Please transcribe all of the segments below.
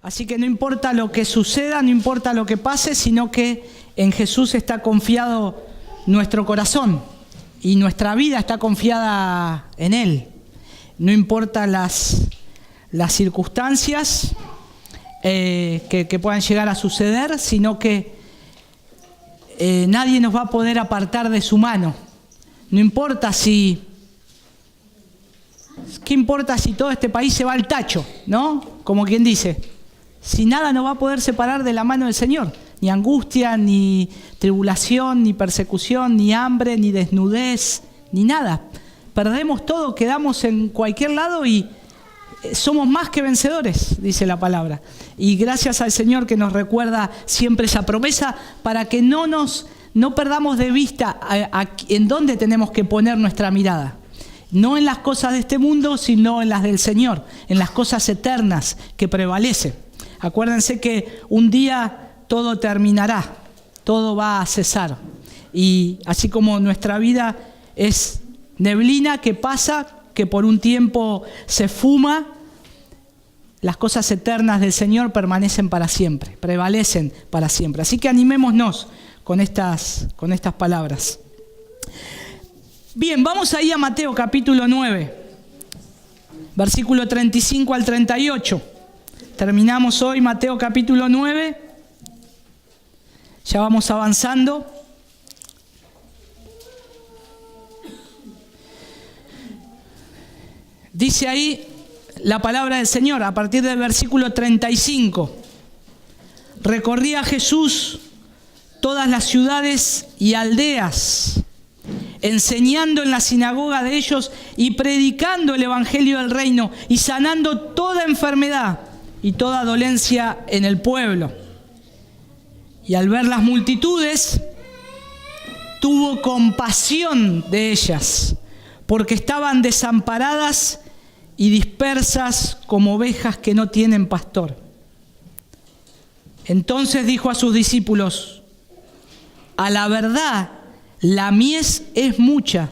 Así que no importa lo que suceda, no importa lo que pase, sino que en Jesús está confiado nuestro corazón y nuestra vida está confiada en Él. No importa las circunstancias que puedan llegar a suceder, sino que nadie nos va a poder apartar de su mano. No importa ¿qué importa si todo este país se va al tacho? ¿No? Como quien dice, si nada nos va a poder separar de la mano del Señor. Ni angustia, ni tribulación, ni persecución, ni hambre, ni desnudez, ni nada. Perdemos todo, quedamos en cualquier lado y somos más que vencedores, dice la palabra. Y gracias al Señor que nos recuerda siempre esa promesa para que no perdamos de vista en dónde tenemos que poner nuestra mirada. No en las cosas de este mundo, sino en las del Señor, en las cosas eternas que prevalecen. Acuérdense que un día todo terminará, todo va a cesar. Y así como nuestra vida es neblina que pasa, que por un tiempo se fuma, las cosas eternas del Señor permanecen para siempre, prevalecen para siempre. Así que animémonos con estas palabras. Bien, vamos ahí a Mateo capítulo 9, versículo 35 al 38. Terminamos hoy Mateo capítulo 9. Ya vamos avanzando. Dice ahí la palabra del Señor a partir del versículo 35. Recorría Jesús todas las ciudades y aldeas, enseñando en la sinagoga de ellos y predicando el evangelio del reino y sanando toda enfermedad y toda dolencia en el pueblo. Y al ver las multitudes, tuvo compasión de ellas, porque estaban desamparadas y dispersas como ovejas que no tienen pastor. Entonces dijo a sus discípulos: a la verdad, la mies es mucha,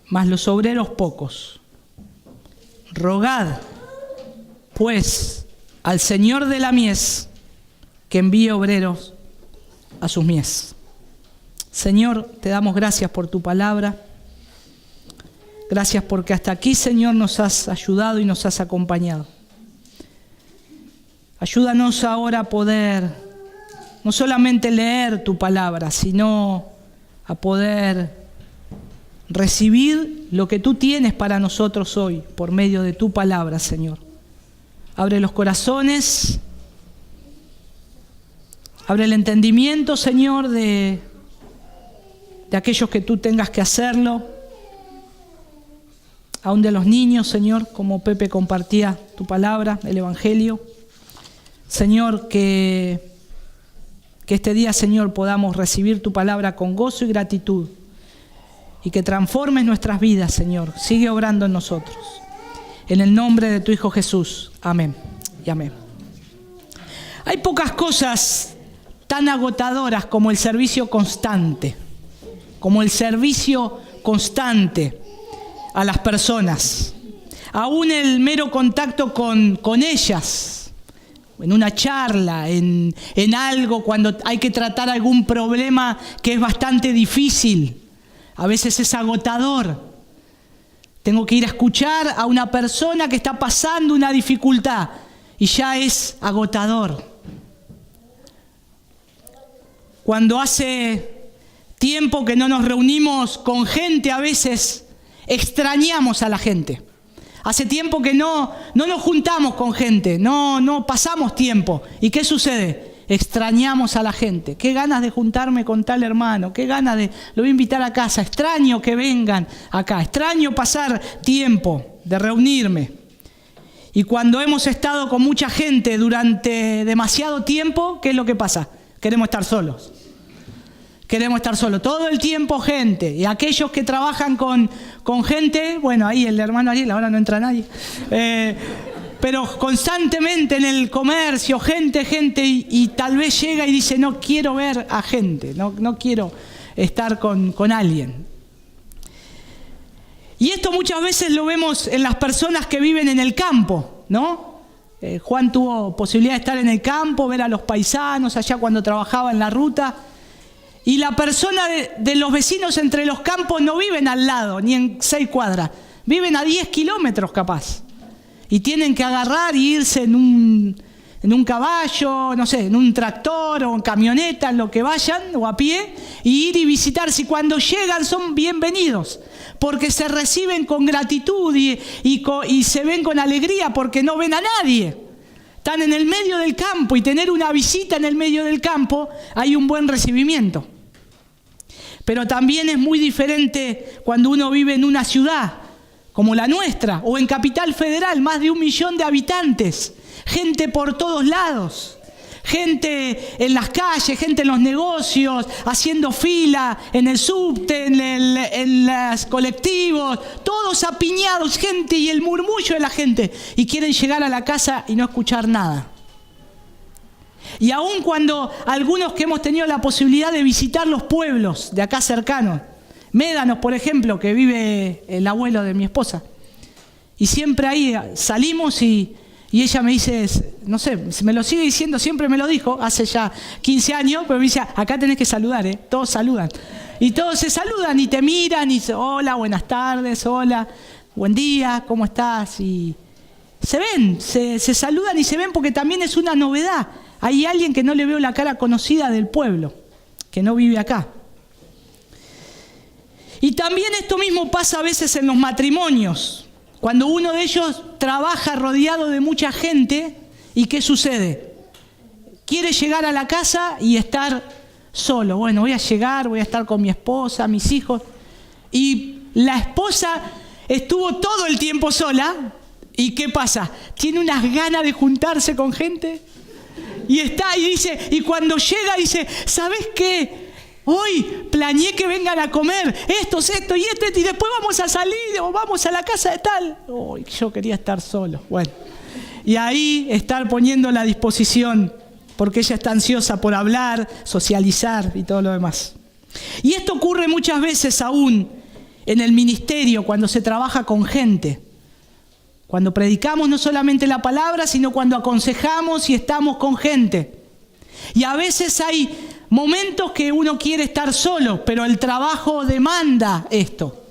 mas los obreros pocos. Rogad, pues, al Señor de la mies que envíe obreros a sus mies. Señor, te damos gracias por tu palabra. Gracias porque hasta aquí, Señor, nos has ayudado y nos has acompañado. Ayúdanos ahora a poder no solamente leer tu palabra, sino a poder recibir lo que tú tienes para nosotros hoy por medio de tu palabra, Señor. Abre los corazones, abre el entendimiento, Señor, de aquellos que tú tengas que hacerlo, aún de los niños, Señor, como Pepe compartía tu palabra, el Evangelio. Señor, que este día, Señor, podamos recibir tu palabra con gozo y gratitud y que transformes nuestras vidas, Señor. Sigue obrando en nosotros. En el nombre de tu Hijo Jesús. Amén y amén. Hay pocas cosas tan agotadoras como el servicio constante, a las personas. Aún el mero contacto con ellas, en una charla, en algo, cuando hay que tratar algún problema que es bastante difícil. A veces es agotador. Tengo que ir a escuchar a una persona que está pasando una dificultad y ya es agotador. Cuando hace tiempo que no nos reunimos con gente, a veces extrañamos a la gente. Hace tiempo que no nos juntamos con gente, no pasamos tiempo. ¿Y qué sucede? Extrañamos a la gente. Qué ganas de juntarme con tal hermano, qué ganas lo voy a invitar a casa. Extraño que vengan acá, extraño pasar tiempo, de reunirme. Y cuando hemos estado con mucha gente durante demasiado tiempo, ¿qué es lo que pasa? Queremos estar solos. Queremos estar solos. Todo el tiempo gente. Y aquellos que trabajan con gente, bueno, ahí el hermano Ariel, ahora no entra nadie. Pero constantemente en el comercio, gente, y tal vez llega y dice, no quiero ver a gente, no quiero estar con alguien. Y esto muchas veces lo vemos en las personas que viven en el campo, ¿no? Juan tuvo posibilidad de estar en el campo, ver a los paisanos allá cuando trabajaba en la ruta. Y la persona de los vecinos entre los campos no viven al lado, ni en 6 cuadras. Viven a 10 kilómetros capaz. Y tienen que agarrar y irse en un caballo, no sé, en un tractor o en camioneta, en lo que vayan, o a pie, y ir y visitar. Si cuando llegan son bienvenidos, porque se reciben con gratitud y se ven con alegría porque no ven a nadie. Están en el medio del campo y tener una visita en el medio del campo, hay un buen recibimiento. Pero también es muy diferente cuando uno vive en una ciudad como la nuestra, o en Capital Federal, más de 1 millón de habitantes, gente por todos lados, gente en las calles, gente en los negocios, haciendo fila, en el subte, en los colectivos, todos apiñados, gente y el murmullo de la gente, y quieren llegar a la casa y no escuchar nada. Y aun cuando algunos que hemos tenido la posibilidad de visitar los pueblos de acá cercanos, Médanos, por ejemplo, que vive el abuelo de mi esposa. Y siempre ahí salimos y ella me dice, no sé, me lo sigue diciendo, siempre me lo dijo, hace ya 15 años, pero me dice, acá tenés que saludar, todos saludan. Y todos se saludan y te miran y dicen, hola, buenas tardes, hola, buen día, ¿cómo estás? Y se ven, se saludan y se ven porque también es una novedad. Hay alguien que no le veo la cara conocida del pueblo, que no vive acá. Y también esto mismo pasa a veces en los matrimonios, cuando uno de ellos trabaja rodeado de mucha gente, ¿y qué sucede? Quiere llegar a la casa y estar solo. Bueno, voy a llegar, voy a estar con mi esposa, mis hijos. Y la esposa estuvo todo el tiempo sola, ¿y qué pasa? Tiene unas ganas de juntarse con gente, y está y dice, y cuando llega dice, ¿sabes qué? Hoy planeé que vengan a comer esto y después vamos a salir o vamos a la casa de tal. Yo quería estar solo. Bueno, y ahí estar poniendo a disposición, porque ella está ansiosa por hablar, socializar y todo lo demás. Y esto ocurre muchas veces aún en el ministerio, cuando se trabaja con gente. Cuando predicamos no solamente la palabra, sino cuando aconsejamos y estamos con gente. Y a veces hay momentos que uno quiere estar solo, pero el trabajo demanda esto.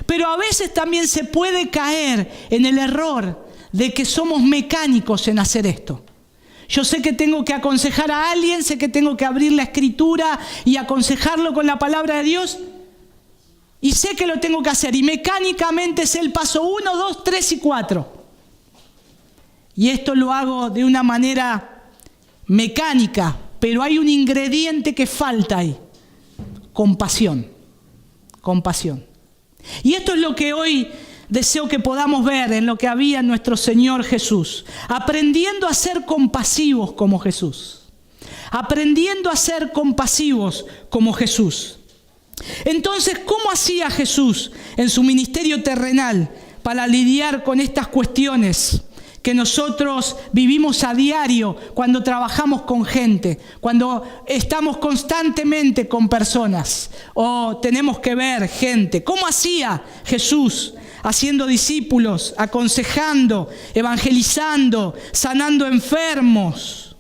Pero a veces también se puede caer en el error de que somos mecánicos en hacer esto. Yo sé que tengo que aconsejar a alguien, sé que tengo que abrir la Escritura y aconsejarlo con la palabra de Dios, y sé que lo tengo que hacer, y mecánicamente sé el paso 1, 2, 3 y 4. Y esto lo hago de una manera mecánica, pero hay un ingrediente que falta ahí: compasión. Compasión. Y esto es lo que hoy deseo que podamos ver en lo que había en nuestro Señor Jesús, aprendiendo a ser compasivos como Jesús. Aprendiendo a ser compasivos como Jesús. Entonces, ¿cómo hacía Jesús en su ministerio terrenal para lidiar con estas cuestiones que nosotros vivimos a diario cuando trabajamos con gente, cuando estamos constantemente con personas o tenemos que ver gente? ¿Cómo hacía Jesús haciendo discípulos, aconsejando, evangelizando, sanando enfermos?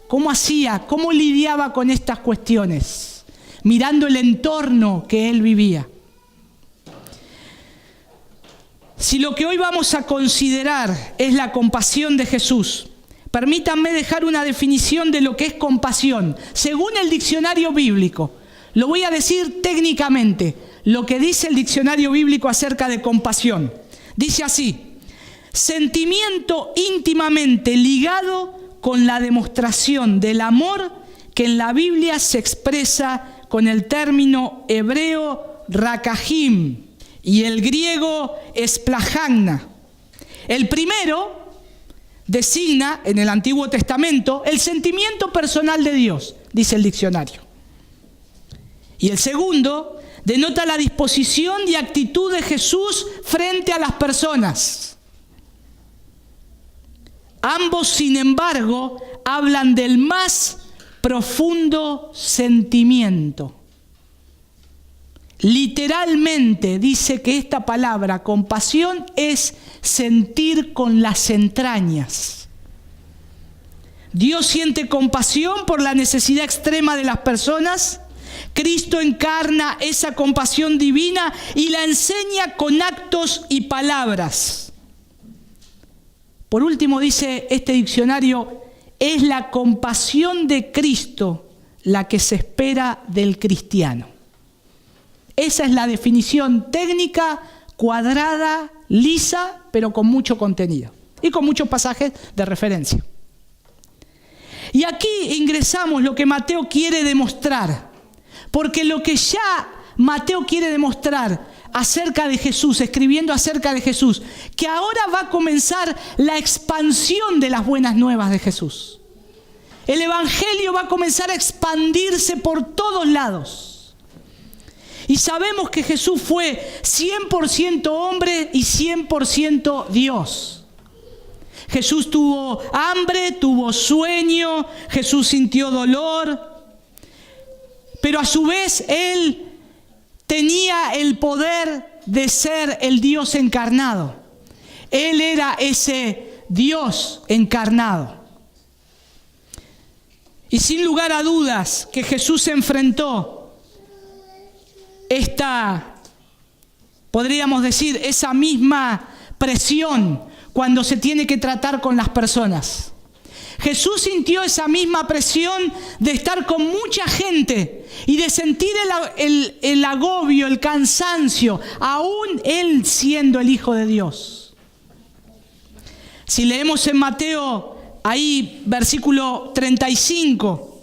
¿Cómo hacía? ¿Cómo lidiaba con estas cuestiones? Mirando el entorno que él vivía. Si lo que hoy vamos a considerar es la compasión de Jesús, permítanme dejar una definición de lo que es compasión, según el diccionario bíblico. Lo voy a decir técnicamente, lo que dice el diccionario bíblico acerca de compasión. Dice así: sentimiento íntimamente ligado con la demostración del amor que en la Biblia se expresa con el término hebreo rakahim y el griego esplagagna. El primero designa en el Antiguo Testamento el sentimiento personal de Dios, dice el diccionario. Y el segundo denota la disposición y actitud de Jesús frente a las personas. Ambos, sin embargo, hablan del más profundo sentimiento. literalmente dice que esta palabra compasión es sentir con las entrañas. Dios siente compasión por la necesidad extrema de las personas. Cristo encarna esa compasión divina y la enseña con actos y palabras. Por último, dice este diccionario, es la compasión de Cristo la que se espera del cristiano. Esa es la definición técnica, cuadrada, lisa, pero con mucho contenido y con muchos pasajes de referencia. Y aquí ingresamos lo que Mateo quiere demostrar, porque lo que ya Mateo quiere demostrar acerca de Jesús, escribiendo acerca de Jesús, que ahora va a comenzar la expansión de las buenas nuevas de Jesús. El Evangelio va a comenzar a expandirse por todos lados. Y sabemos que Jesús fue 100% hombre y 100% Dios. Jesús tuvo hambre, tuvo sueño, Jesús sintió dolor, pero a su vez Él tenía el poder de ser el Dios encarnado. Él era ese Dios encarnado. Y sin lugar a dudas que Jesús enfrentó podríamos decir, esa misma presión cuando se tiene que tratar con las personas. Jesús sintió esa misma presión de estar con mucha gente y de sentir el agobio, el cansancio, aún Él siendo el Hijo de Dios. Si leemos en Mateo, ahí versículo 35,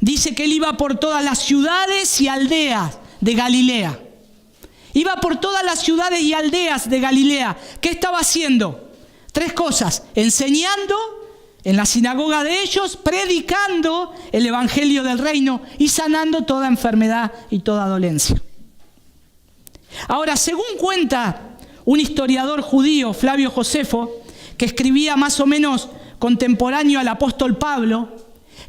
dice que Él iba por todas las ciudades y aldeas de Galilea. Iba por todas las ciudades y aldeas de Galilea. ¿Qué estaba haciendo? 3 cosas: enseñando en la sinagoga de ellos, predicando el evangelio del reino y sanando toda enfermedad y toda dolencia. Ahora, según cuenta un historiador judío, Flavio Josefo, que escribía más o menos contemporáneo al apóstol Pablo,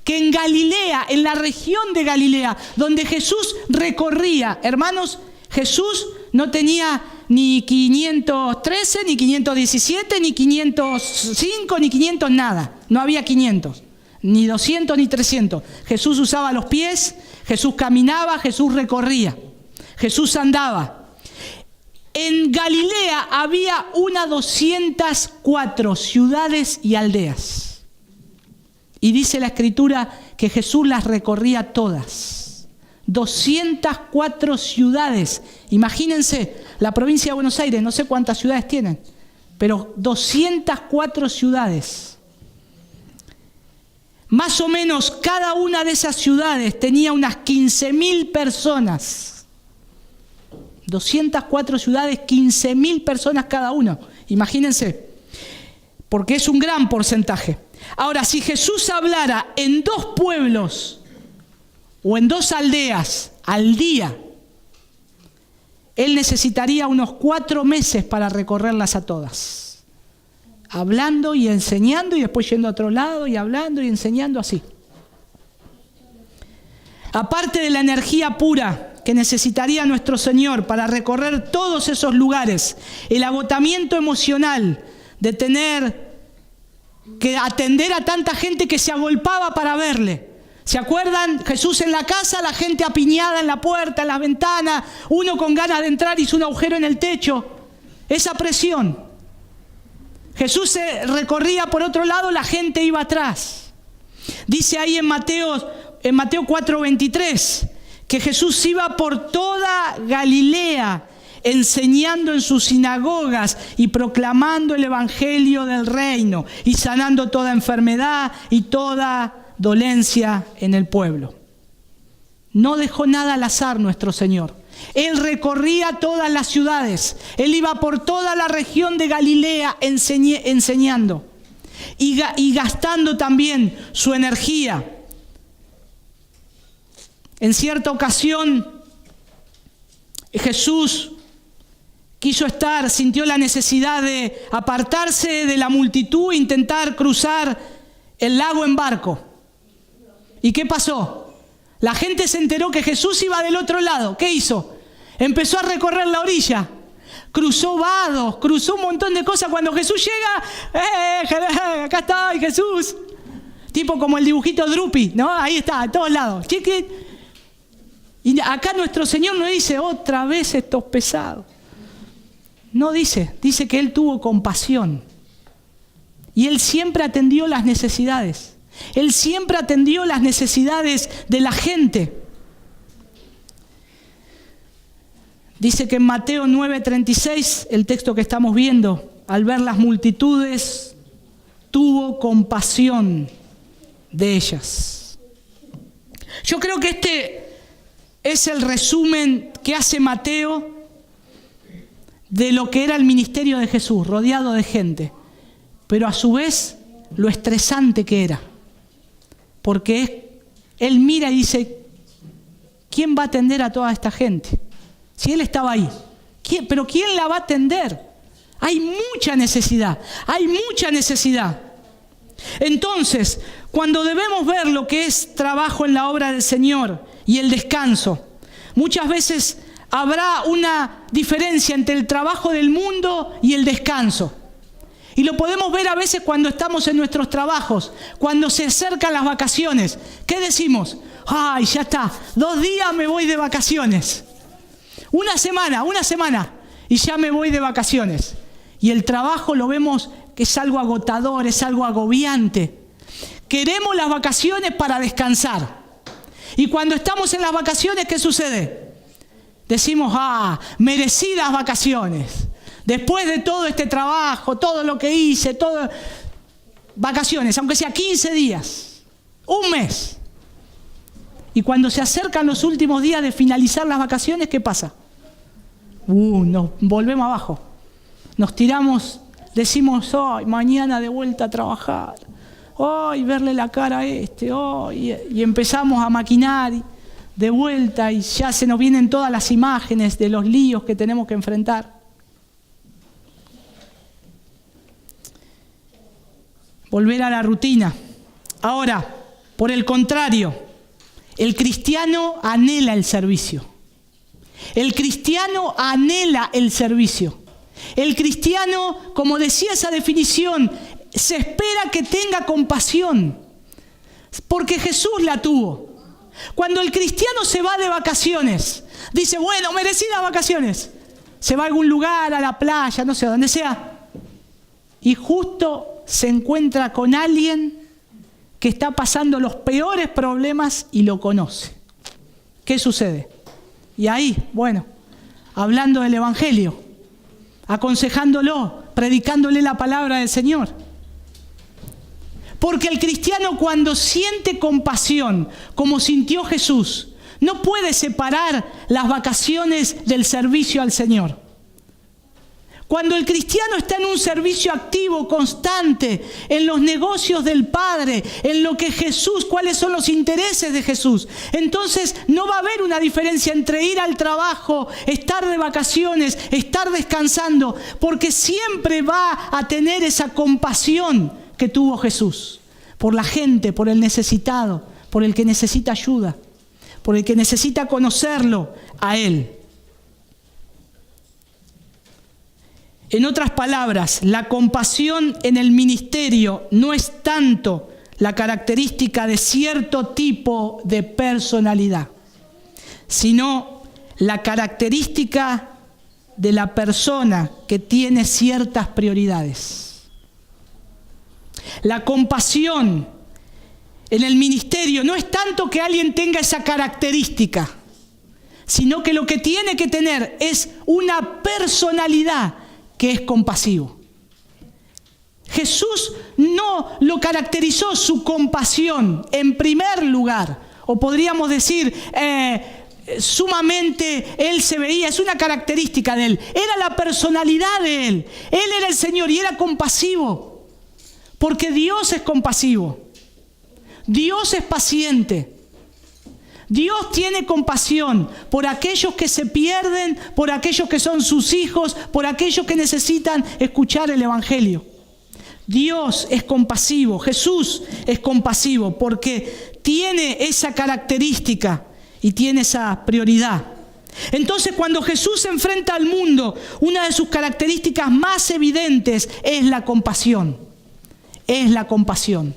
que en Galilea, en la región de Galilea, donde Jesús recorría, hermanos, Jesús no tenía ni 513, ni 517, ni 505, ni 500 nada. No había 500, ni 200, ni 300. Jesús usaba los pies, Jesús caminaba, Jesús recorría, Jesús andaba. En Galilea había 204 ciudades y aldeas. Y dice la Escritura que Jesús las recorría todas. 204 ciudades. Imagínense, la provincia de Buenos Aires, no sé cuántas ciudades tienen, pero 204 ciudades. Más o menos cada una de esas ciudades tenía unas 15.000 personas. 204 ciudades, 15.000 personas cada uno. Imagínense, porque es un gran porcentaje. Ahora, si Jesús hablara en 2 pueblos o en 2 aldeas al día, Él necesitaría unos 4 meses para recorrerlas a todas. Hablando y enseñando y después yendo a otro lado y hablando y enseñando así. Aparte de la energía pura que necesitaría nuestro Señor para recorrer todos esos lugares, el agotamiento emocional de tener que atender a tanta gente que se agolpaba para verle. ¿Se acuerdan? Jesús en la casa, la gente apiñada en la puerta, en las ventanas, uno con ganas de entrar hizo un agujero en el techo. Esa presión. Jesús se recorría por otro lado, la gente iba atrás. Dice ahí en Mateo 4:23 que Jesús iba por toda Galilea enseñando en sus sinagogas y proclamando el evangelio del reino y sanando toda enfermedad y toda dolencia en el pueblo. No dejó nada al azar nuestro Señor. Él recorría todas las ciudades. Él iba por toda la región de Galilea enseñando y gastando también su energía. En cierta ocasión, Jesús sintió la necesidad de apartarse de la multitud e intentar cruzar el lago en barco. ¿Y qué pasó? La gente se enteró que Jesús iba del otro lado. ¿Qué hizo? Empezó a recorrer la orilla. Cruzó vados, cruzó un montón de cosas. Cuando Jesús llega, acá está Jesús. Tipo como el dibujito Drupi, ¿no? Ahí está, a todos lados. Chiqui. Y acá nuestro Señor no dice, otra vez estos pesados. No dice que Él tuvo compasión. Y Él siempre atendió las necesidades. Él siempre atendió las necesidades de la gente. Dice que en Mateo 9:36, el texto que estamos viendo, al ver las multitudes, tuvo compasión de ellas. Yo creo que este es el resumen que hace Mateo de lo que era el ministerio de Jesús, rodeado de gente, pero a su vez lo estresante que era, porque Él mira y dice, ¿quién va a atender a toda esta gente? Si Él estaba ahí, ¿pero quién la va a atender? Hay mucha necesidad, hay mucha necesidad. Entonces, cuando debemos ver lo que es trabajo en la obra del Señor y el descanso, muchas veces habrá una diferencia entre el trabajo del mundo y el descanso. Y lo podemos ver a veces cuando estamos en nuestros trabajos, cuando se acercan las vacaciones. ¿Qué decimos? ¡Ay, ya está! 2 días me voy de vacaciones. Una semana, y ya me voy de vacaciones. Y el trabajo lo vemos que es algo agotador, es algo agobiante. Queremos las vacaciones para descansar. Y cuando estamos en las vacaciones, ¿qué sucede? Decimos, merecidas vacaciones. Después de todo este trabajo, todo lo que hice, vacaciones, aunque sea 15 días, un mes. Y cuando se acercan los últimos días de finalizar las vacaciones, ¿qué pasa? Nos volvemos abajo. Nos tiramos, decimos, mañana de vuelta a trabajar. Verle la cara a este. Y empezamos a maquinar de vuelta y ya se nos vienen todas las imágenes de los líos que tenemos que enfrentar. Volver a la rutina. Ahora, por el contrario, el cristiano anhela el servicio. El cristiano anhela el servicio. El cristiano, como decía esa definición, se espera que tenga compasión, porque Jesús la tuvo. Cuando el cristiano se va de vacaciones, dice, bueno, merecidas vacaciones. Se va a algún lugar, a la playa, no sé, donde sea. Y justo se encuentra con alguien que está pasando los peores problemas y lo conoce. ¿Qué sucede? Y ahí, hablando del Evangelio, aconsejándolo, predicándole la palabra del Señor. Porque el cristiano, cuando siente compasión, como sintió Jesús, no puede separar las vacaciones del servicio al Señor. Cuando el cristiano está en un servicio activo, constante, en los negocios del Padre, en lo que Jesús, cuáles son los intereses de Jesús, entonces no va a haber una diferencia entre ir al trabajo, estar de vacaciones, estar descansando, porque siempre va a tener esa compasión que tuvo Jesús por la gente, por el necesitado, por el que necesita ayuda, por el que necesita conocerlo a Él. En otras palabras, la compasión en el ministerio no es tanto la característica de cierto tipo de personalidad, sino la característica de la persona que tiene ciertas prioridades. La compasión en el ministerio no es tanto que alguien tenga esa característica, sino que lo que tiene que tener es una personalidad que es compasivo. Jesús no lo caracterizó su compasión en primer lugar, o podríamos decir sumamente Él se veía, es una característica de Él, era la personalidad de Él era el Señor y era compasivo, porque Dios es compasivo, Dios es paciente. Dios tiene compasión por aquellos que se pierden, por aquellos que son sus hijos, por aquellos que necesitan escuchar el Evangelio. Dios es compasivo, Jesús es compasivo porque tiene esa característica y tiene esa prioridad. Entonces, cuando Jesús se enfrenta al mundo, una de sus características más evidentes es la compasión. Es la compasión.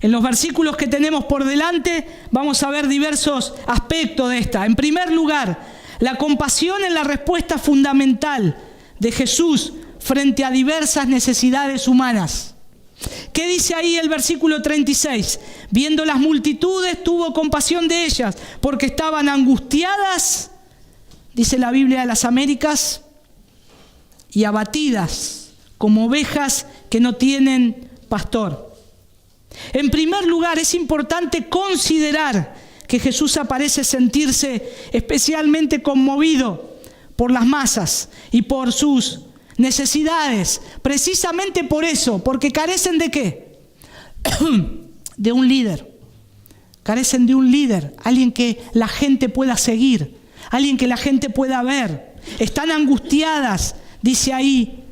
En los versículos que tenemos por delante vamos a ver diversos aspectos de esta. En primer lugar, la compasión es la respuesta fundamental de Jesús frente a diversas necesidades humanas. ¿Qué dice ahí el versículo 36? Viendo las multitudes, tuvo compasión de ellas, porque estaban angustiadas, dice la Biblia de las Américas, y abatidas, como ovejas que no tienen pastor. En primer lugar, es importante considerar que Jesús parece sentirse especialmente conmovido por las masas y por sus necesidades, precisamente por eso, porque carecen ¿de qué? De un líder. Carecen de un líder, alguien que la gente pueda seguir, alguien que la gente pueda ver. Están angustiadas, dice ahí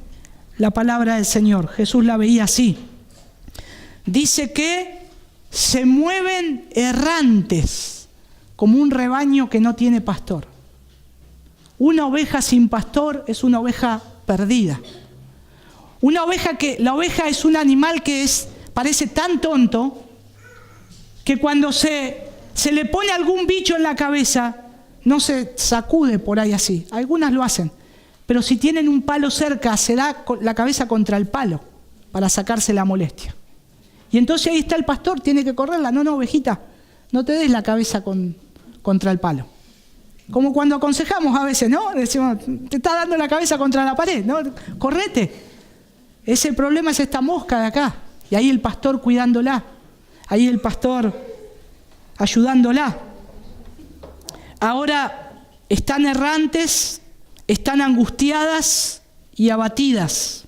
la palabra del Señor. Jesús la veía así. Dice que se mueven errantes, como un rebaño que no tiene pastor. Una oveja sin pastor es una oveja perdida. La oveja es un animal que parece tan tonto que cuando se le pone algún bicho en la cabeza, no se sacude por ahí así. Algunas lo hacen, pero si tienen un palo cerca, se da la cabeza contra el palo para sacarse la molestia. Y entonces ahí está el pastor, tiene que correrla. No, ovejita, no te des la cabeza contra el palo. Como cuando aconsejamos a veces, ¿no? Decimos, te está dando la cabeza contra la pared, ¿no? Correte. Ese problema es esta mosca de acá. Y ahí el pastor cuidándola. Ahí el pastor ayudándola. Ahora están errantes, están angustiadas y abatidas.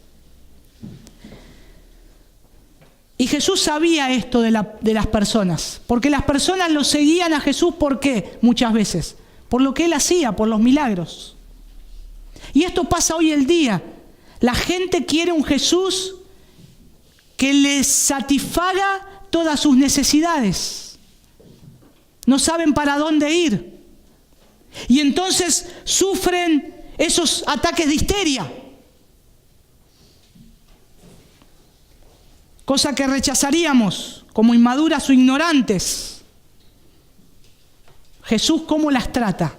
Y Jesús sabía esto de las personas. Porque las personas lo seguían a Jesús, ¿por qué? Muchas veces. Por lo que Él hacía, por los milagros. Y esto pasa hoy el día. La gente quiere un Jesús que les satisfaga todas sus necesidades. No saben para dónde ir. Y entonces sufren esos ataques de histeria. Cosa que rechazaríamos como inmaduras o ignorantes. Jesús, ¿cómo las trata?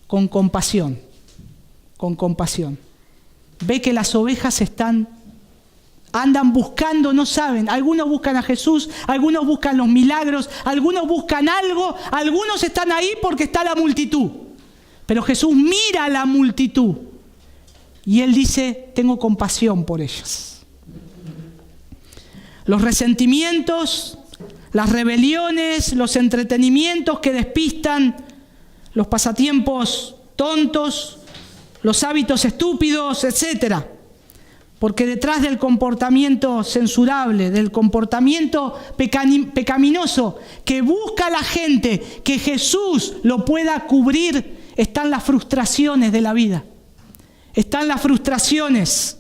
Con compasión. Con compasión. Ve que las ovejas andan buscando, no saben. Algunos buscan a Jesús, algunos buscan los milagros, algunos buscan algo, algunos están ahí porque está la multitud. Pero Jesús mira a la multitud y Él dice, tengo compasión por ellas. Los resentimientos, las rebeliones, los entretenimientos que despistan, los pasatiempos tontos, los hábitos estúpidos, etc. Porque detrás del comportamiento censurable, del comportamiento pecaminoso que busca la gente que Jesús lo pueda cubrir, están las frustraciones de la vida. Están las frustraciones.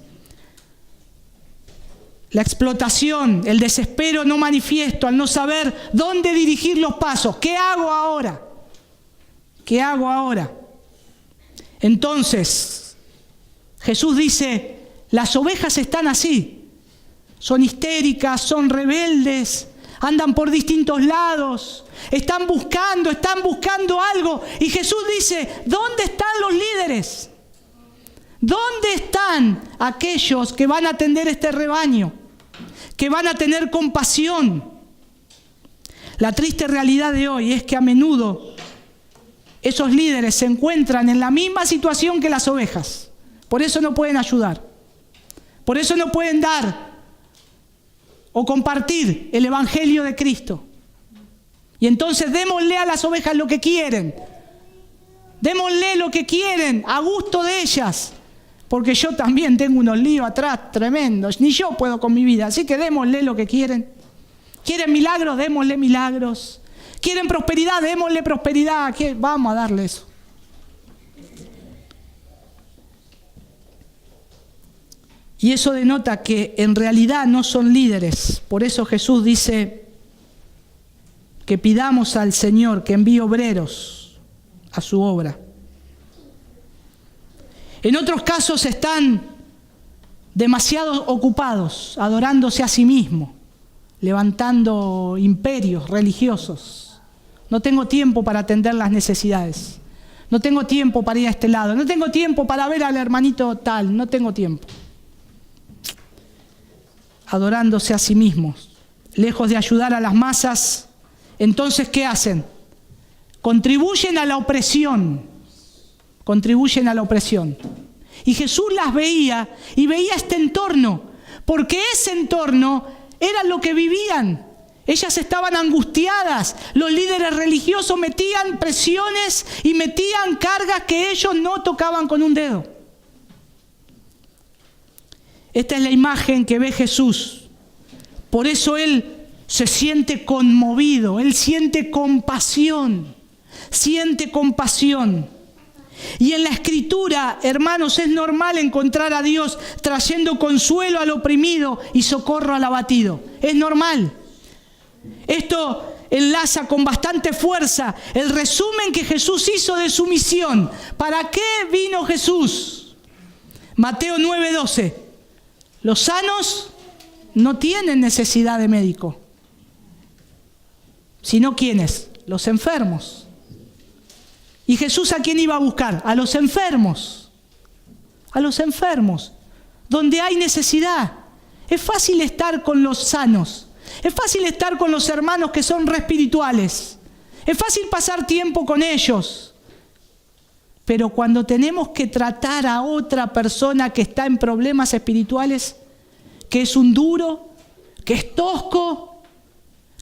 La explotación, el desespero no manifiesto, al no saber dónde dirigir los pasos. ¿Qué hago ahora? ¿Qué hago ahora? Entonces, Jesús dice, las ovejas están así. Son histéricas, son rebeldes, andan por distintos lados, están buscando algo. Y Jesús dice, ¿dónde están los líderes? ¿Dónde están aquellos que van a atender este rebaño? Que van a tener compasión. La triste realidad de hoy es que a menudo esos líderes se encuentran en la misma situación que las ovejas. Por eso no pueden ayudar. Por eso no pueden dar o compartir el Evangelio de Cristo. Y entonces démosle a las ovejas lo que quieren. Démosle lo que quieren, a gusto de ellas. Porque yo también tengo unos líos atrás tremendos. Ni yo puedo con mi vida. Así que démosle lo que quieren. ¿Quieren milagros? Démosle milagros. ¿Quieren prosperidad? Démosle prosperidad. Vamos a darle eso. Y eso denota que en realidad no son líderes. Por eso Jesús dice que pidamos al Señor que envíe obreros a su obra. En otros casos están demasiado ocupados, adorándose a sí mismos, levantando imperios religiosos. No tengo tiempo para atender las necesidades. No tengo tiempo para ir a este lado. No tengo tiempo para ver al hermanito tal. No tengo tiempo. Adorándose a sí mismos, lejos de ayudar a las masas. Entonces, ¿qué hacen? Contribuyen a la opresión. Contribuyen a la opresión. Y Jesús las veía y veía este entorno, porque ese entorno era lo que vivían. Ellas estaban angustiadas, los líderes religiosos metían presiones y metían cargas que ellos no tocaban con un dedo. Esta es la imagen que ve Jesús. Por eso Él se siente conmovido, Él siente compasión, siente compasión. Y en la Escritura, hermanos, es normal encontrar a Dios trayendo consuelo al oprimido y socorro al abatido. Es normal. Esto enlaza con bastante fuerza el resumen que Jesús hizo de su misión. ¿Para qué vino Jesús? Mateo 9:12. Los sanos no tienen necesidad de médico, sino ¿quiénes? Los enfermos. ¿Y Jesús a quién iba a buscar? A los enfermos. A los enfermos, donde hay necesidad. Es fácil estar con los sanos. Es fácil estar con los hermanos que son re espirituales. Es fácil pasar tiempo con ellos. Pero cuando tenemos que tratar a otra persona que está en problemas espirituales, que es un duro, que es tosco,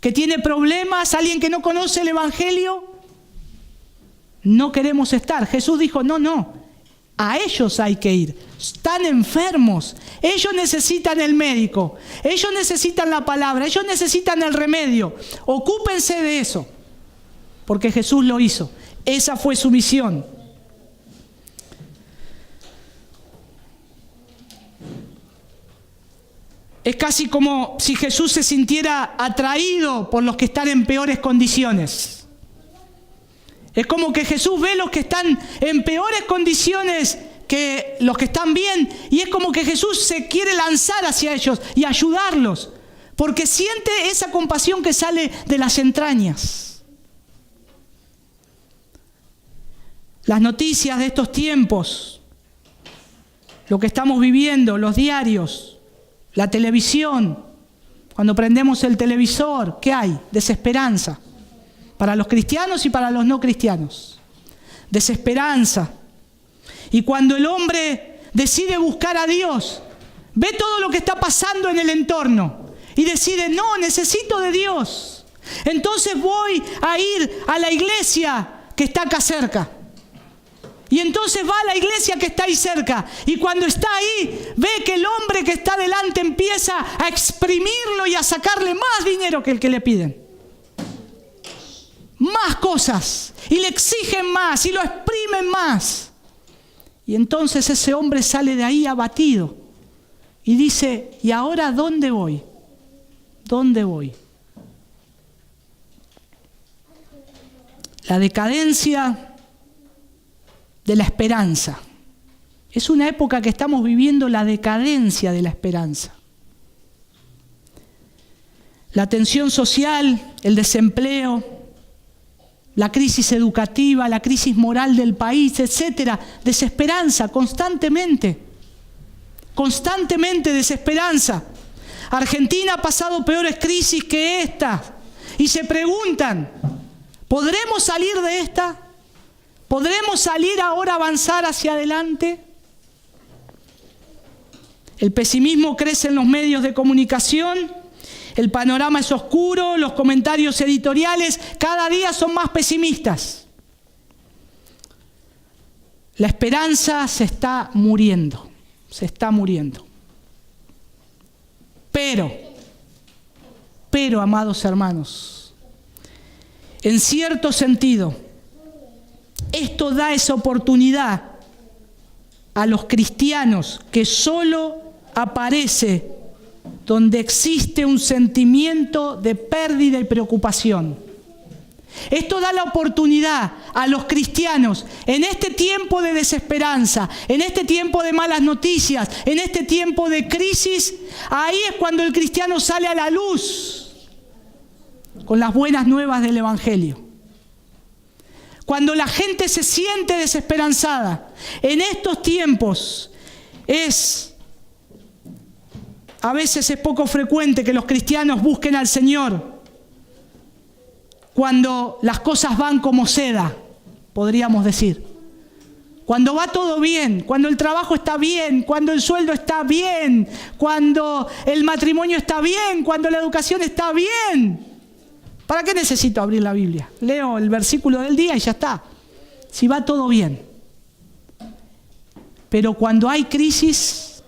que tiene problemas, alguien que no conoce el Evangelio, no queremos estar. Jesús dijo, no, a ellos hay que ir. Están enfermos. Ellos necesitan el médico. Ellos necesitan la palabra. Ellos necesitan el remedio. Ocúpense de eso. Porque Jesús lo hizo. Esa fue su misión. Es casi como si Jesús se sintiera atraído por los que están en peores condiciones. Es como que Jesús ve los que están en peores condiciones que los que están bien, y es como que Jesús se quiere lanzar hacia ellos y ayudarlos, porque siente esa compasión que sale de las entrañas. Las noticias de estos tiempos, lo que estamos viviendo, los diarios, la televisión, cuando prendemos el televisor, ¿qué hay? Desesperanza. Para los cristianos y para los no cristianos. Desesperanza. Y cuando el hombre decide buscar a Dios, ve todo lo que está pasando en el entorno y decide, no, necesito de Dios. Entonces voy a ir a la iglesia que está acá cerca. Y entonces va a la iglesia que está ahí cerca. Y cuando está ahí, ve que el hombre que está delante empieza a exprimirlo y a sacarle más dinero que el que le piden. Más cosas, y le exigen más, y lo exprimen más. Y entonces ese hombre sale de ahí abatido y dice, ¿y ahora dónde voy? ¿Dónde voy? La decadencia de la esperanza. Es una época que estamos viviendo la decadencia de la esperanza. La tensión social, el desempleo, la crisis educativa, la crisis moral del país, etcétera. Desesperanza, constantemente desesperanza. Argentina ha pasado peores crisis que esta. Y se preguntan, ¿podremos salir de esta? ¿Podremos salir ahora, avanzar hacia adelante? El pesimismo crece en los medios de comunicación. El panorama es oscuro, los comentarios editoriales cada día son más pesimistas. La esperanza se está muriendo. Pero, amados hermanos, en cierto sentido, esto da esa oportunidad a los cristianos que solo aparece donde existe un sentimiento de pérdida y preocupación. Esto da la oportunidad a los cristianos en este tiempo de desesperanza, en este tiempo de malas noticias, en este tiempo de crisis. Ahí es cuando el cristiano sale a la luz con las buenas nuevas del Evangelio. Cuando la gente se siente desesperanzada, en estos tiempos a veces es poco frecuente que los cristianos busquen al Señor cuando las cosas van como seda, podríamos decir. Cuando va todo bien, cuando el trabajo está bien, cuando el sueldo está bien, cuando el matrimonio está bien, cuando la educación está bien. ¿Para qué necesito abrir la Biblia? Leo el versículo del día y ya está. Si va todo bien. Pero cuando hay crisis,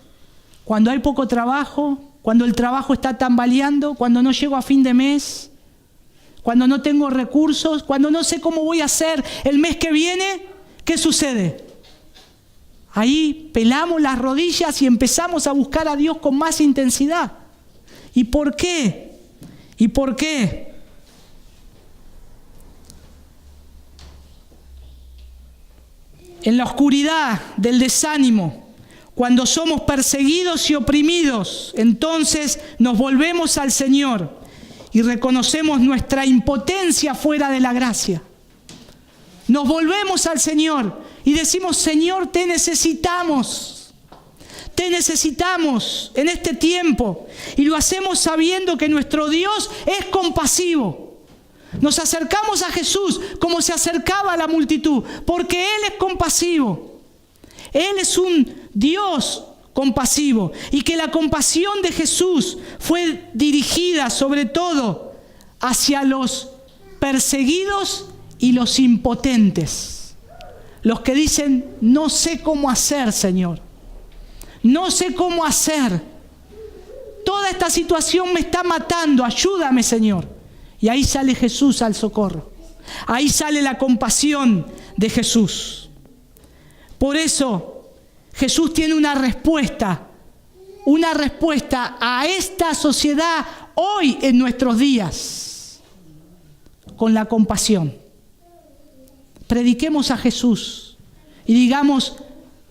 cuando hay poco trabajo, cuando el trabajo está tambaleando, cuando no llego a fin de mes, cuando no tengo recursos, cuando no sé cómo voy a hacer el mes que viene, ¿qué sucede? Ahí pelamos las rodillas y empezamos a buscar a Dios con más intensidad. ¿Y por qué? ¿Y por qué? En la oscuridad del desánimo, cuando somos perseguidos y oprimidos, entonces nos volvemos al Señor y reconocemos nuestra impotencia fuera de la gracia. Nos volvemos al Señor y decimos: Señor, te necesitamos. Te necesitamos en este tiempo. Y lo hacemos sabiendo que nuestro Dios es compasivo. Nos acercamos a Jesús como se acercaba a la multitud, porque Él es compasivo. Él es un Dios compasivo, y que la compasión de Jesús fue dirigida sobre todo hacia los perseguidos y los impotentes. Los que dicen: no sé cómo hacer, Señor. No sé cómo hacer. Toda esta situación me está matando. Ayúdame, Señor. Y ahí sale Jesús al socorro. Ahí sale la compasión de Jesús. Por eso Jesús tiene una respuesta a esta sociedad hoy en nuestros días, con la compasión. Prediquemos a Jesús y digamos: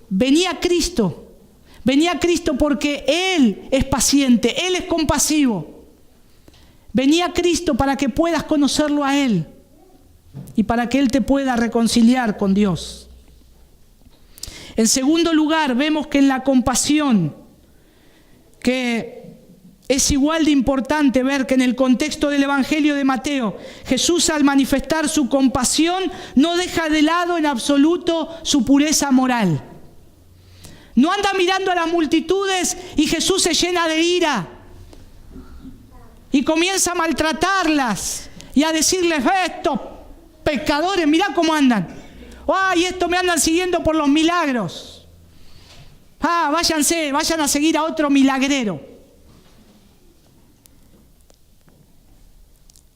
venía Cristo porque Él es paciente, Él es compasivo. Venía Cristo para que puedas conocerlo a Él y para que Él te pueda reconciliar con Dios. En segundo lugar, vemos que en la compasión, que es igual de importante ver que en el contexto del Evangelio de Mateo, Jesús, al manifestar su compasión, no deja de lado en absoluto su pureza moral. No anda mirando a las multitudes y Jesús se llena de ira y comienza a maltratarlas y a decirles: estos pecadores, mirá cómo andan. ¡Ay, esto me andan siguiendo por los milagros! Vayan a seguir a otro milagrero.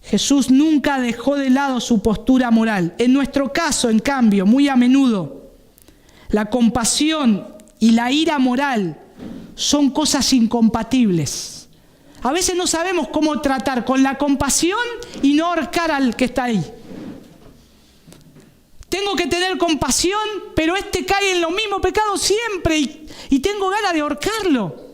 Jesús nunca dejó de lado su postura moral. En nuestro caso, en cambio, muy a menudo, la compasión y la ira moral son cosas incompatibles. A veces no sabemos cómo tratar con la compasión y no ahorcar al que está ahí. Tengo que tener compasión, pero cae en lo mismo pecado siempre y tengo ganas de ahorcarlo.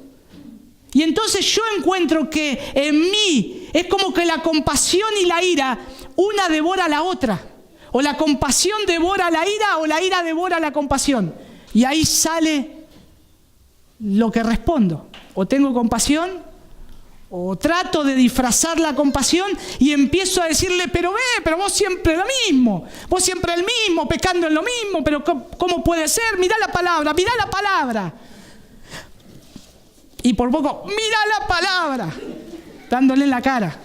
Y entonces yo encuentro que en mí es como que la compasión y la ira, una devora a la otra. O la compasión devora la ira o la ira devora la compasión. Y ahí sale lo que respondo. O tengo compasión, o trato de disfrazar la compasión y empiezo a decirle: pero vos siempre lo mismo, vos siempre el mismo, pecando en lo mismo, pero ¿cómo puede ser? Mirá la palabra. Y por poco: mirá la palabra, dándole en la cara.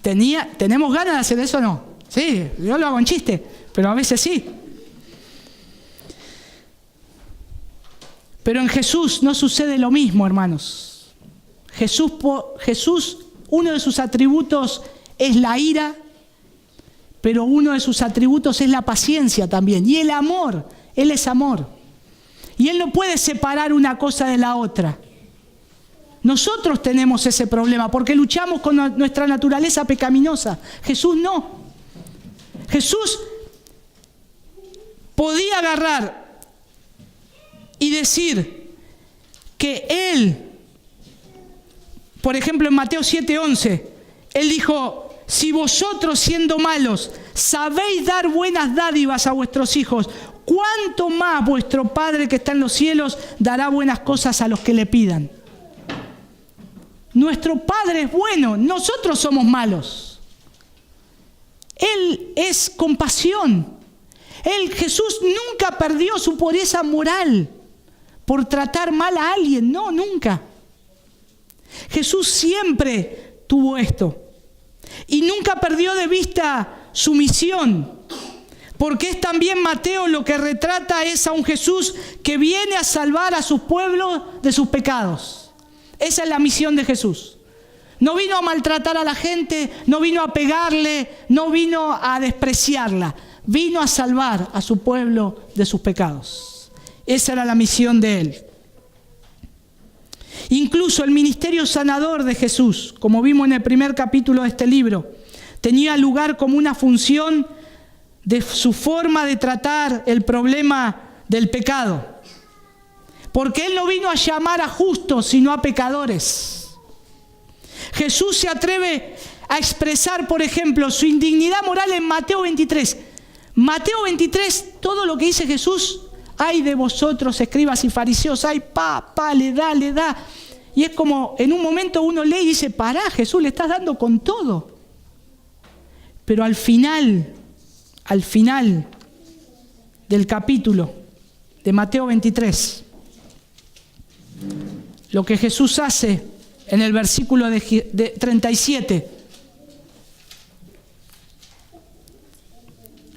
¿Tenemos ganas de hacer eso o no? Sí, yo lo hago en chiste, pero a veces sí. Pero en Jesús no sucede lo mismo, hermanos. Jesús, uno de sus atributos es la ira, pero uno de sus atributos es la paciencia también. Y el amor, Él es amor. Y Él no puede separar una cosa de la otra. Nosotros tenemos ese problema porque luchamos con nuestra naturaleza pecaminosa. Jesús no. Jesús podía agarrar y decir que Él, por ejemplo en Mateo 7:11, Él dijo: si vosotros siendo malos sabéis dar buenas dádivas a vuestros hijos, ¿cuánto más vuestro Padre que está en los cielos dará buenas cosas a los que le pidan? Nuestro Padre es bueno, nosotros somos malos. Él es compasión. Jesús nunca perdió su pureza moral por tratar mal a alguien, no, nunca. Jesús siempre tuvo esto y nunca perdió de vista su misión, porque es también Mateo lo que retrata es a un Jesús que viene a salvar a su pueblo de sus pecados. Esa es la misión de Jesús. No vino a maltratar a la gente, no vino a pegarle, no vino a despreciarla. Vino a salvar a su pueblo de sus pecados. Esa era la misión de Él. Incluso el ministerio sanador de Jesús, como vimos en el primer capítulo de este libro, tenía lugar como una función de su forma de tratar el problema del pecado. Porque Él no vino a llamar a justos, sino a pecadores. Jesús se atreve a expresar, por ejemplo, su indignidad moral en Mateo 23. Mateo 23, todo lo que dice Jesús: ay de vosotros, escribas y fariseos, ay, le da. Y es como, en un momento uno lee y dice: pará, Jesús, le estás dando con todo. Pero al final del capítulo de Mateo 23, lo que Jesús hace en el versículo de 37,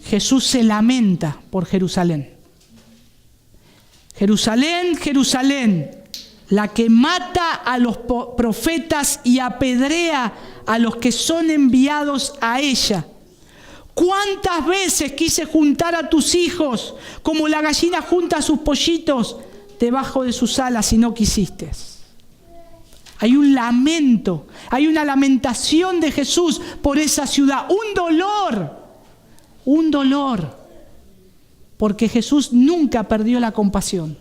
Jesús se lamenta por Jerusalén. Jerusalén, Jerusalén, la que mata a los profetas y apedrea a los que son enviados a ella. ¿Cuántas veces quise juntar a tus hijos como la gallina junta a sus pollitos debajo de sus alas y no quisiste? Hay un lamento, hay una lamentación de Jesús por esa ciudad, un dolor, porque Jesús nunca perdió la compasión.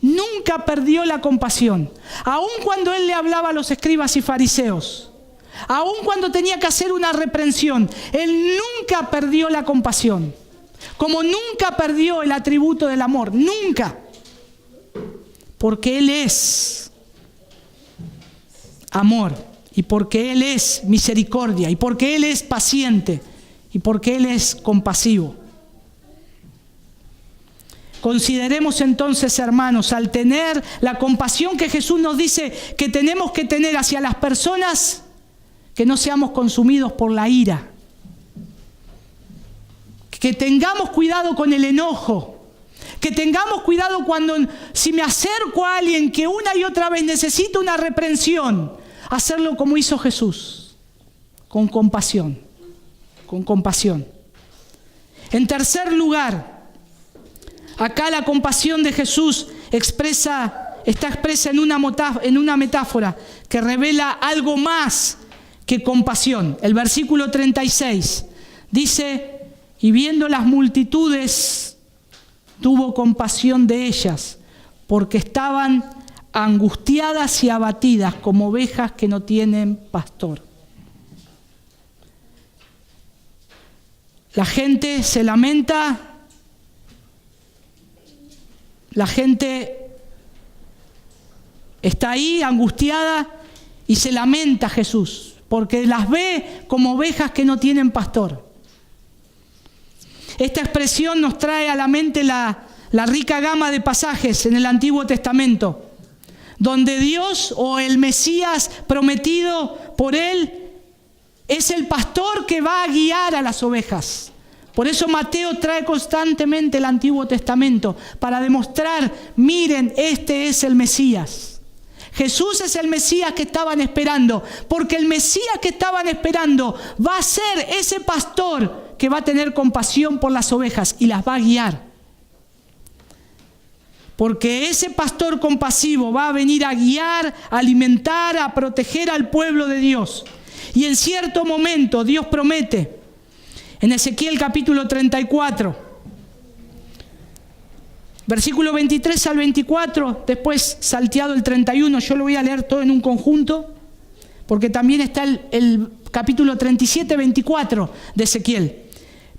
Nunca perdió la compasión. Aun cuando Él le hablaba a los escribas y fariseos, aun cuando tenía que hacer una reprensión, Él nunca perdió la compasión. Como nunca perdió el atributo del amor, nunca. Porque Él es amor, y porque Él es misericordia, y porque Él es paciente, y porque Él es compasivo. Consideremos entonces, hermanos, al tener la compasión que Jesús nos dice que tenemos que tener hacia las personas, que no seamos consumidos por la ira. Que tengamos cuidado con el enojo. Que tengamos cuidado cuando, si me acerco a alguien que una y otra vez necesita una reprensión, hacerlo como hizo Jesús, con compasión, con compasión. En tercer lugar, acá la compasión de Jesús está expresa en una metáfora que revela algo más que compasión. El versículo 36 dice: y viendo las multitudes, tuvo compasión de ellas, porque estaban angustiadas y abatidas como ovejas que no tienen pastor. La gente se lamenta, la gente está ahí angustiada y se lamenta Jesús, porque las ve como ovejas que no tienen pastor. Esta expresión nos trae a la mente la rica gama de pasajes en el Antiguo Testamento, donde Dios o el Mesías prometido por Él es el pastor que va a guiar a las ovejas. Por eso Mateo trae constantemente el Antiguo Testamento para demostrar: miren, este es el Mesías. Jesús es el Mesías que estaban esperando, porque el Mesías que estaban esperando va a ser ese pastor que va a tener compasión por las ovejas y las va a guiar. Porque ese pastor compasivo va a venir a guiar, a alimentar, a proteger al pueblo de Dios. Y en cierto momento Dios promete, en Ezequiel capítulo 34, versículo 23 al 24, después salteado el 31, yo lo voy a leer todo en un conjunto, porque también está el capítulo 37, 24 de Ezequiel.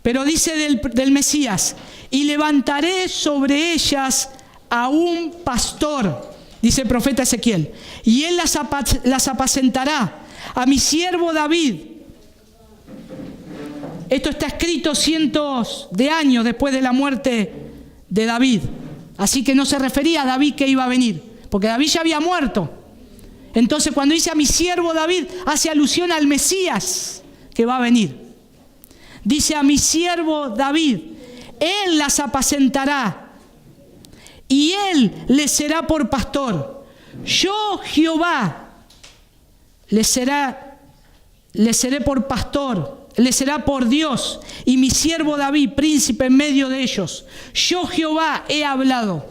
Pero dice del Mesías: y levantaré sobre ellas a un pastor, dice el profeta Ezequiel, y él las apacentará, a mi siervo David. Esto está escrito cientos de años después de la muerte de David. Así que no se refería a David que iba a venir, porque David ya había muerto. Entonces cuando dice a mi siervo David, hace alusión al Mesías que va a venir. Dice a mi siervo David, él las apacentará y él les será por pastor. Yo, Jehová, les seré por pastor, les será por Dios, y mi siervo David, príncipe en medio de ellos. Yo, Jehová, he hablado,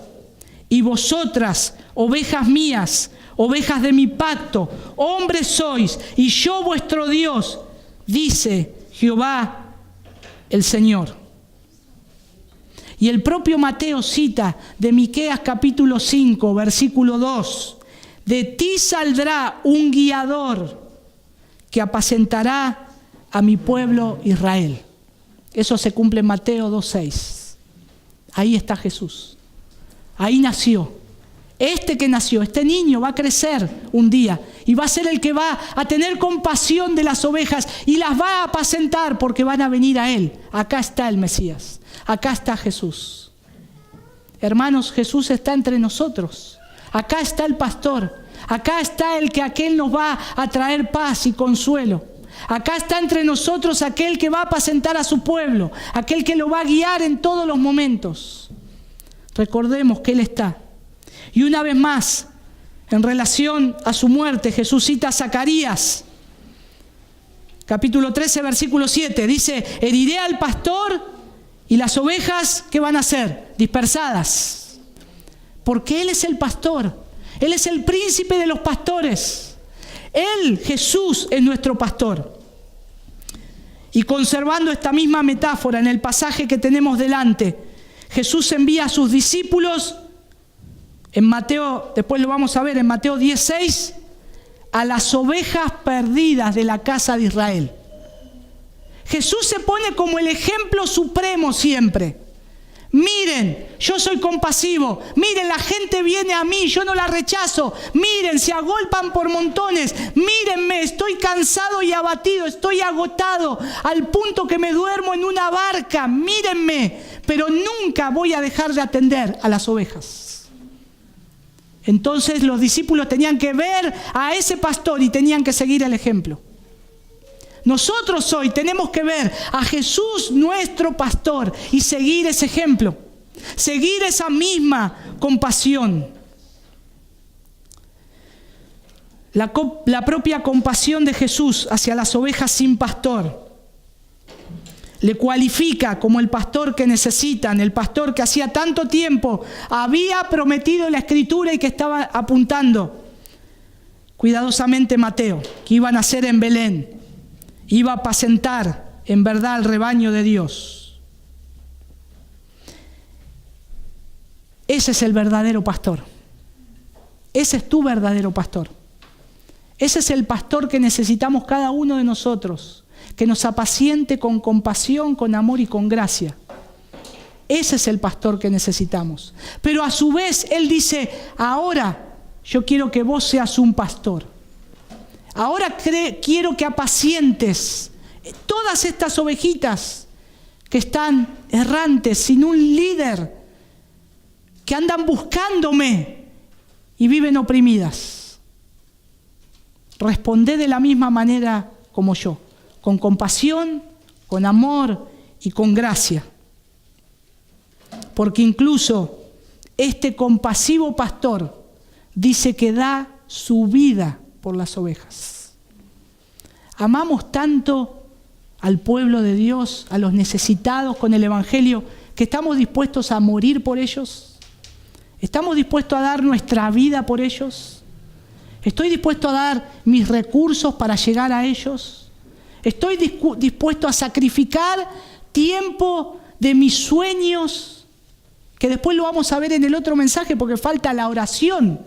y vosotras, ovejas mías, ovejas de mi pacto, hombres sois, y yo vuestro Dios, dice Jehová el Señor. Y el propio Mateo cita de Miqueas capítulo 5, versículo 2, de ti saldrá un guiador que apacentará a mi pueblo Israel. Eso se cumple en Mateo 2:6. Ahí está Jesús. Ahí nació. Este niño va a crecer un día y va a ser el que va a tener compasión de las ovejas y las va a apacentar porque van a venir a él. Acá está el Mesías. Acá está Jesús. Hermanos, Jesús está entre nosotros. Acá está el pastor. Acá está el que aquel nos va a traer paz y consuelo. Acá está entre nosotros aquel que va a apacentar a su pueblo, aquel que lo va a guiar en todos los momentos. Recordemos que Él está. Y una vez más, en relación a su muerte, Jesús cita a Zacarías, capítulo 13, versículo 7. Dice, heriré al pastor y las ovejas, ¿qué van a hacer? Dispersadas. Porque Él es el pastor. Él es el príncipe de los pastores. Él, Jesús, es nuestro pastor. Y conservando esta misma metáfora en el pasaje que tenemos delante, Jesús envía a sus discípulos en Mateo, después lo vamos a ver, en Mateo 10:6, a las ovejas perdidas de la casa de Israel. Jesús se pone como el ejemplo supremo siempre. Miren, yo soy compasivo. Miren, la gente viene a mí, yo no la rechazo. Miren, se agolpan por montones. Mírenme, estoy cansado y abatido, estoy agotado al punto que me duermo en una barca. Mírenme, pero nunca voy a dejar de atender a las ovejas. Entonces los discípulos tenían que ver a ese pastor y tenían que seguir el ejemplo. Nosotros hoy tenemos que ver a Jesús, nuestro pastor, y seguir ese ejemplo, seguir esa misma compasión. La propia compasión de Jesús hacia las ovejas sin pastor le cualifica como el pastor que necesitan, el pastor que hacía tanto tiempo había prometido la Escritura y que estaba apuntando cuidadosamente Mateo, que iba a nacer en Belén. Iba a apacentar en verdad al rebaño de Dios. Ese es el verdadero pastor. Ese es tu verdadero pastor. Ese es el pastor que necesitamos cada uno de nosotros, que nos apaciente con compasión, con amor y con gracia. Ese es el pastor que necesitamos. Pero a su vez Él dice, ahora yo quiero que vos seas un pastor. Ahora quiero que apacientes todas estas ovejitas que están errantes, sin un líder, que andan buscándome y viven oprimidas. Respondé de la misma manera como yo, con compasión, con amor y con gracia. Porque incluso este compasivo pastor dice que da su vida por las ovejas. Amamos tanto al pueblo de Dios, a los necesitados con el Evangelio, que estamos dispuestos a morir por ellos. ¿Estamos dispuestos a dar nuestra vida por ellos? ¿Estoy dispuesto a dar mis recursos para llegar a ellos? ¿Estoy dispuesto a sacrificar tiempo de mis sueños? Que después lo vamos a ver en el otro mensaje porque falta la oración.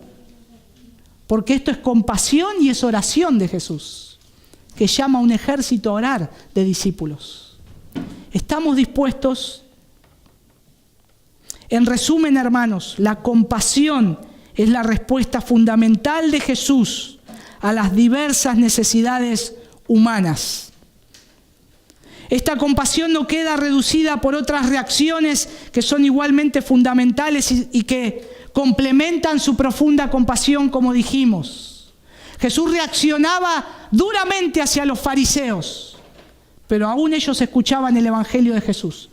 Porque esto es compasión y es oración de Jesús, que llama a un ejército a orar de discípulos. ¿Estamos dispuestos? En resumen, hermanos, la compasión es la respuesta fundamental de Jesús a las diversas necesidades humanas. Esta compasión no queda reducida por otras reacciones que son igualmente fundamentales y que complementan su profunda compasión, como dijimos. Jesús reaccionaba duramente hacia los fariseos, pero aún ellos escuchaban el evangelio de Jesús.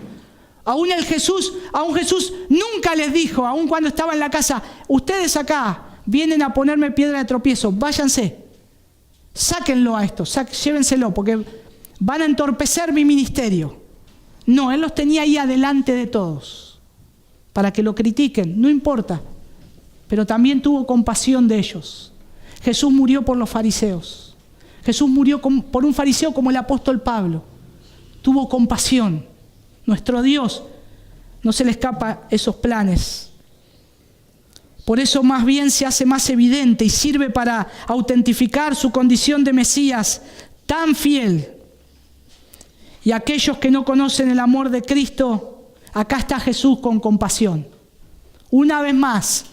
Aún Jesús nunca les dijo, aún cuando estaba en la casa, ustedes acá vienen a ponerme piedra de tropiezo, váyanse, sáquenlo a esto, llévenselo, porque van a entorpecer mi ministerio. No, Él los tenía ahí adelante de todos, para que lo critiquen, no importa, pero también tuvo compasión de ellos. Jesús murió por los fariseos. Jesús murió por un fariseo como el apóstol Pablo. Tuvo compasión. Nuestro Dios no se le escapa esos planes. Por eso más bien se hace más evidente y sirve para autentificar su condición de Mesías tan fiel. Y aquellos que no conocen el amor de Cristo, acá está Jesús con compasión. Una vez más,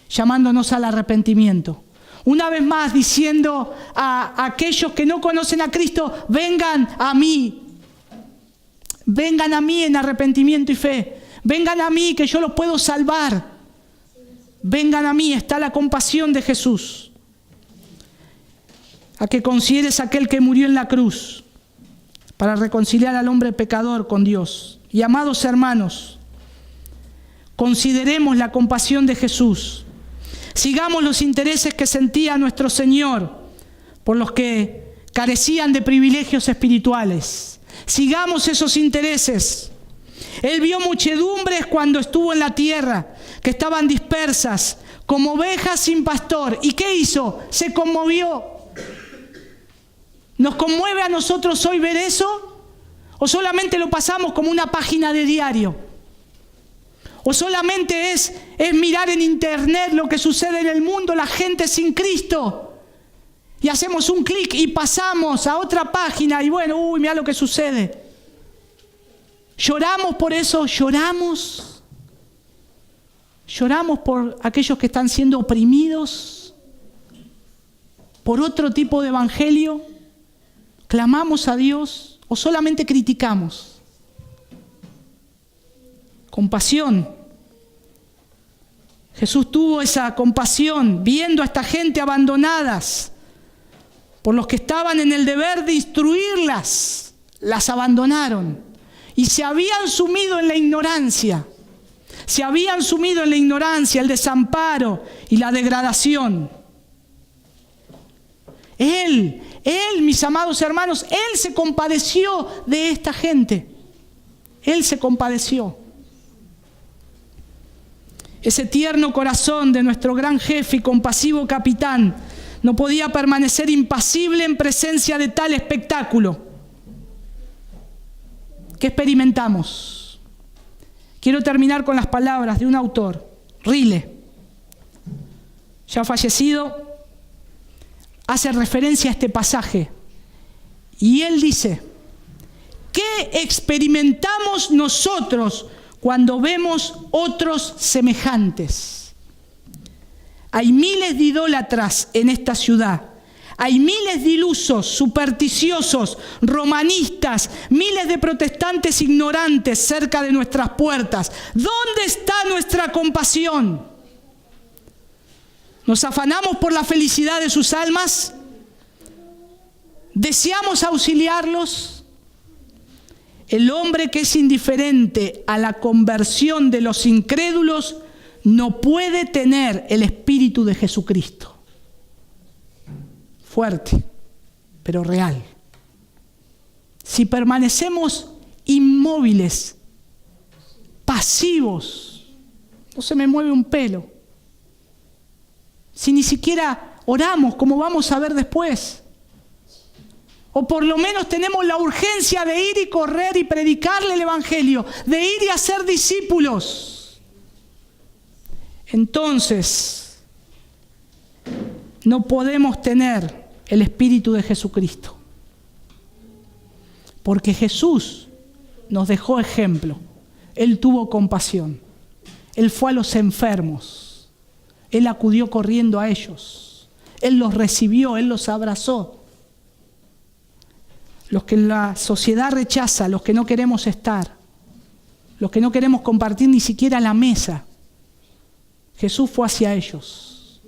llamándonos al arrepentimiento. Una vez más diciendo a aquellos que no conocen a Cristo, vengan a mí. Vengan a mí en arrepentimiento y fe. Vengan a mí que yo los puedo salvar. Vengan a mí, está la compasión de Jesús. A que consideres aquel que murió en la cruz para reconciliar al hombre pecador con Dios. Y amados hermanos, consideremos la compasión de Jesús. Sigamos los intereses que sentía nuestro Señor por los que carecían de privilegios espirituales. Sigamos esos intereses. Él vio muchedumbres cuando estuvo en la tierra, que estaban dispersas, como ovejas sin pastor. ¿Y qué hizo? Se conmovió. ¿Nos conmueve a nosotros hoy ver eso? ¿O solamente lo pasamos como una página de diario? ¿O solamente es mirar en internet lo que sucede en el mundo, la gente sin Cristo? Y hacemos un clic y pasamos a otra página y bueno, mira lo que sucede. Lloramos por eso, lloramos por aquellos que están siendo oprimidos, por otro tipo de evangelio. ¿Clamamos a Dios o solamente criticamos? Compasión. Jesús tuvo esa compasión viendo a esta gente abandonadas. Por los que estaban en el deber de instruirlas, las abandonaron. Y se habían sumido en la ignorancia. Se habían sumido en la ignorancia, el desamparo y la degradación. Él, mis amados hermanos, Él se compadeció de esta gente. Él se compadeció. Ese tierno corazón de nuestro gran jefe y compasivo capitán no podía permanecer impasible en presencia de tal espectáculo. ¿Qué experimentamos? Quiero terminar con las palabras de un autor, Rile, ya fallecido, hace referencia a este pasaje. Y él dice, ¿qué experimentamos nosotros cuando vemos otros semejantes? Hay miles de idólatras en esta ciudad. Hay miles de ilusos, supersticiosos, romanistas, miles de protestantes ignorantes cerca de nuestras puertas. ¿Dónde está nuestra compasión? ¿Nos afanamos por la felicidad de sus almas? ¿Deseamos auxiliarlos? El hombre que es indiferente a la conversión de los incrédulos no puede tener el espíritu de Jesucristo. Fuerte, pero real. Si permanecemos inmóviles, pasivos, no se me mueve un pelo, Si ni siquiera oramos, como vamos a ver después. O por lo menos tenemos la urgencia de ir y correr y predicarle el Evangelio, de ir y hacer discípulos. Entonces, no podemos tener el Espíritu de Jesucristo. Porque Jesús nos dejó ejemplo. Él tuvo compasión. Él fue a los enfermos. Él acudió corriendo a ellos. Él los recibió, Él los abrazó. Los que la sociedad rechaza, los que no queremos estar, los que no queremos compartir ni siquiera la mesa, Jesús fue hacia ellos.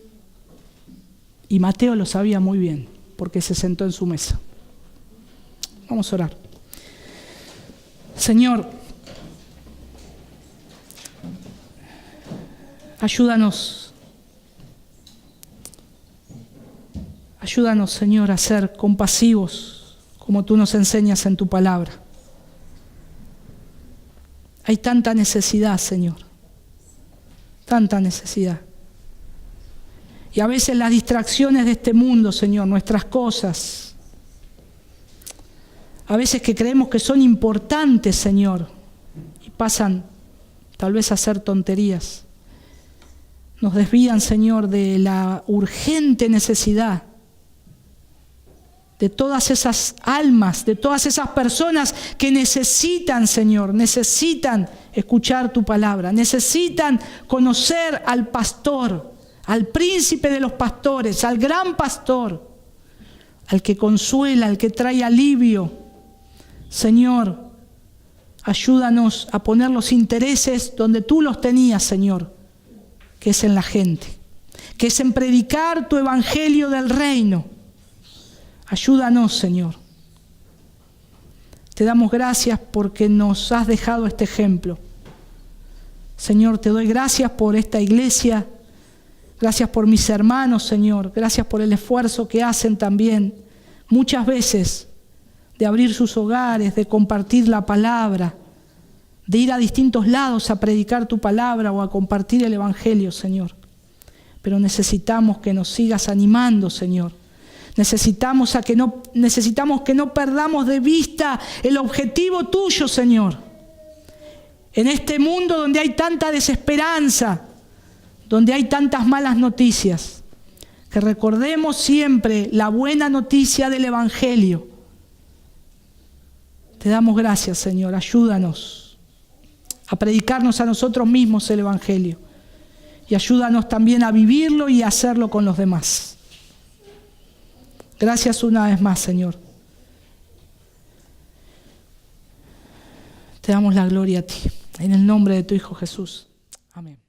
Y Mateo lo sabía muy bien, porque se sentó en su mesa. Vamos a orar. Señor, ayúdanos. Ayúdanos, Señor, a ser compasivos, como tú nos enseñas en tu palabra. Hay tanta necesidad, Señor. Tanta necesidad. Y a veces las distracciones de este mundo, Señor, nuestras cosas, a veces que creemos que son importantes, Señor, y pasan tal vez a ser tonterías, nos desvían, Señor, de la urgente necesidad de todas esas almas, de todas esas personas que necesitan, Señor, necesitan escuchar tu palabra, necesitan conocer al pastor, al príncipe de los pastores, al gran pastor, al que consuela, al que trae alivio. Señor, ayúdanos a poner los intereses donde tú los tenías, Señor, que es en la gente, que es en predicar tu evangelio del reino. Ayúdanos, Señor. Te damos gracias porque nos has dejado este ejemplo. Señor, te doy gracias por esta iglesia. Gracias por mis hermanos, Señor. Gracias por el esfuerzo que hacen también, muchas veces, de abrir sus hogares, de compartir la palabra, de ir a distintos lados a predicar tu palabra o a compartir el Evangelio, Señor. Pero necesitamos que nos sigas animando, Señor. Necesitamos que no perdamos de vista el objetivo tuyo, Señor. En este mundo donde hay tanta desesperanza, donde hay tantas malas noticias, que recordemos siempre la buena noticia del Evangelio. Te damos gracias, Señor. Ayúdanos a predicarnos a nosotros mismos el Evangelio. Y ayúdanos también a vivirlo y a hacerlo con los demás. Gracias una vez más, Señor. Te damos la gloria a ti. En el nombre de tu Hijo Jesús. Amén.